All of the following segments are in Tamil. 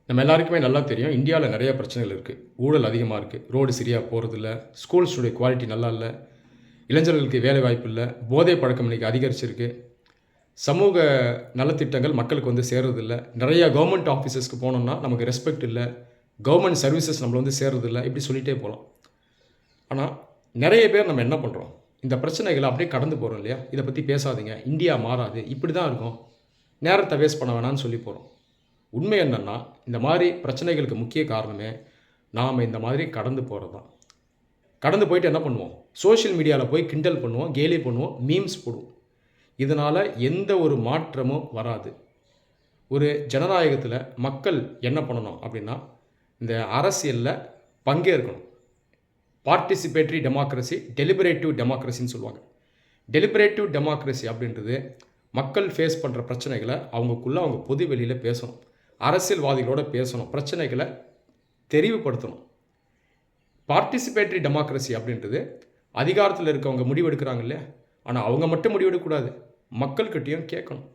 நம்ம எல்லாருக்குமே நல்லா தெரியும் இந்தியாவில் நிறைய பிரச்சனைகள் இருக்குது. ஊழல் அதிகமாக இருக்குது. ரோடு சரியாக போகிறதில்ல, ஸ்கூல்ஸுடைய குவாலிட்டி நல்லா இல்லை, இளைஞர்களுக்கு வேலை வாய்ப்பு இல்லை, போதை பழக்கம் இன்றைக்கி அதிகரிச்சிருக்கு, சமூக நலத்திட்டங்கள் மக்களுக்கு வந்து சேர்றதில்ல, நிறைய கவர்மெண்ட் ஆஃபீஸஸ்க்கு போனோம்னா நமக்கு ரெஸ்பெக்ட் இல்லை, கவர்மெண்ட் சர்வீசஸ் நம்மளை வந்து சேர்றதில்ல, இப்படி சொல்லிகிட்டே போகலாம். ஆனால் நிறைய பேர் நம்ம என்ன பண்ணுறோம், இந்த பிரச்சனைகளை அப்படியே கடந்து போகிறோம் இல்லையா? இதை பற்றி பேசாதீங்க, இந்தியா மாறாது, இப்படி தான் இருக்கும், நேரத்தை வேஸ்ட் பண்ண வேணாம்னு சொல்லி போகிறோம். உண்மை என்னென்னா, இந்த மாதிரி பிரச்சனைகளுக்கு முக்கிய காரணமே நாம் இந்த மாதிரி கடந்து போகிறது தான். கடந்து போயிட்டு என்ன பண்ணுவோம், சோஷியல் மீடியாவில் போய் கிண்டல் பண்ணுவோம், கேலி பண்ணுவோம், மீம்ஸ் போடுவோம். இதனால் எந்த ஒரு மாற்றமும் வராது. ஒரு ஜனநாயகத்தில் மக்கள் என்ன பண்ணணும் அப்படின்னா, இந்த அரசியலில் பங்கேற்கணும். பார்ட்டிசிபேட்டரி டெமோக்ரஸி, டெலிபரேட்டிவ் டெமோக்ரஸின்னு சொல்லுவாங்க. டெலிபரேட்டிவ் டெமோக்ரஸி அப்படின்றது மக்கள் ஃபேஸ் பண்ணுற பிரச்சனைகளை அவங்களுக்குள்ளே அவங்க பொது வெளியில் பேசணும், அரசியல்வாதிகளோட பேசணும், பிரச்சனைகளை தெரிவுபடுத்தணும். பார்ட்டிசிபேட்டரி டெமோக்ரஸி அப்படின்றது அதிகாரத்தில் இருக்கவங்க முடிவெடுக்கிறாங்க இல்லையா, ஆனால் அவங்க மட்டும் முடிவெடுக்கக்கூடாது, மக்கள்கிட்டையும் கேட்கணும்.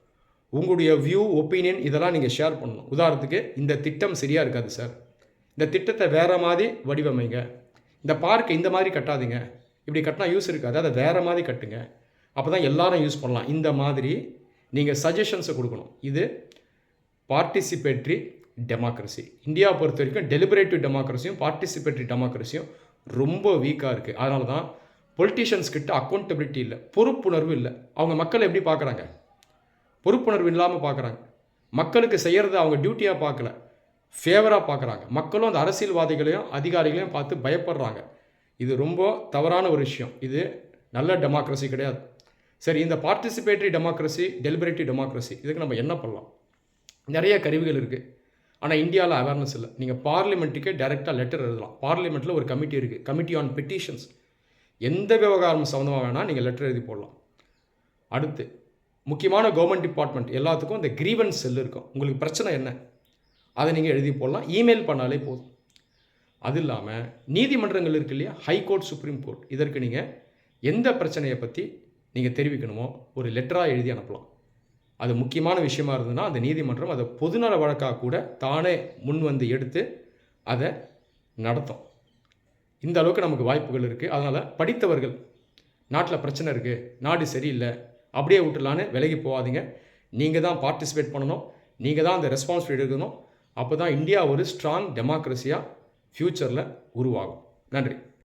உங்களுடைய வியூ, ஒப்பீனியன் இதெல்லாம் நீங்கள் ஷேர் பண்ணணும். உதாரணத்துக்கு, இந்த திட்டம் சரியாக இருக்காது சார், இந்த திட்டத்தை வேறு மாதிரி வடிவமைங்க, இந்த பார்க்கை இந்த மாதிரி கட்டாதீங்க, இப்படி கட்டினா யூஸ் இருக்காது, அதை வேறு மாதிரி கட்டுங்க, அப்போ தான் எல்லாரும் யூஸ் பண்ணலாம், இந்த மாதிரி நீங்கள் சஜஷன்ஸை கொடுக்கணும். இது பார்ட்டிசிபேட்டரி டெமோக்ரஸி. இந்தியாவை பொறுத்த வரைக்கும் டெலிபரேட்டிவ் டெமோக்ரஸியும் பார்ட்டிசிபேட்டரி டெமோக்ரஸியும் ரொம்ப வீக்காக இருக்குது. அதனால தான் பொலிட்டீஷியன்ஸ் கிட்ட அக்கௌண்டபிலிட்டி இல்லை, பொறுப்புணர்வு இல்லை. அவங்க மக்களை எப்படி பார்க்குறாங்க, பொறுப்புணர்வு இல்லாமல் பார்க்குறாங்க. மக்களுக்கு செய்கிறது அவங்க டியூட்டியாக பார்க்கல, ஃபேவராக பார்க்குறாங்க. மக்களும் அந்த அரசியல்வாதிகளையும் அதிகாரிகளையும் பார்த்து பயப்படுறாங்க. இது ரொம்ப தவறான ஒரு விஷயம். இது நல்ல டெமோக்ரஸி கிடையாது. சரி, இந்த பார்ட்டிசிபேட்டரி டெமோக்ரஸி, டெலிபரேட்டிவ் டெமோக்ரஸி, இதுக்கு நம்ம என்ன பண்ணலாம்? நிறைய கருவிகள் இருக்குது, ஆனால் இந்தியாவில் அவேர்னஸ் இல்லை. நீங்கள் பார்லிமெண்ட்டுக்கே டைரெக்டாக லெட்டர் எழுதலாம். பார்லிமெண்ட்டில் ஒரு கமிட்டி இருக்குது, கமிட்டி ஆன் பெட்டிஷன்ஸ். எந்த விவகாரம் சம்மந்தமாக வேணால் நீங்கள் லெட்டர் எழுதி போடலாம். அடுத்து, முக்கியமான கவர்மெண்ட் டிபார்ட்மெண்ட் எல்லாத்துக்கும் இந்த கிரீவன்ஸ் செல் இருக்கும். உங்களுக்கு பிரச்சனை என்ன, அதை நீங்கள் எழுதி போடலாம், இமெயில் பண்ணாலே போதும். அது இல்லாமல் நீதிமன்றங்கள் இருக்குது இல்லையா, ஹைகோர்ட், சுப்ரீம் கோர்ட், இதற்கு நீங்கள் எந்த பிரச்சனையை பற்றி நீங்கள் தெரிவிக்கணுமோ ஒரு லெட்டராக எழுதி அனுப்பலாம். அது முக்கியமான விஷயமா இருந்ததுன்னா அந்த நீதிமன்றம் அதை பொதுநல வழக்காக கூட தானே முன் வந்து எடுத்து அதை நடத்தும். இந்த அளவுக்கு நமக்கு வாய்ப்புகள் இருக்குது. அதனால் படித்தவர்கள், நாட்டில் பிரச்சனை இருக்குது, நாடு சரியில்லை, அப்படியே விட்டுலான்னு விலகி போகாதீங்க. நீங்கள் தான் பார்ட்டிசிபேட் பண்ணணும், நீங்கள் தான் அந்த ரெஸ்பான்சிபிலிட்டி எடுக்கணும். அப்போ தான் இந்தியா ஒரு ஸ்ட்ராங் டெமோக்ரஸியாக ஃப்யூச்சரில் உருவாகும். நன்றி.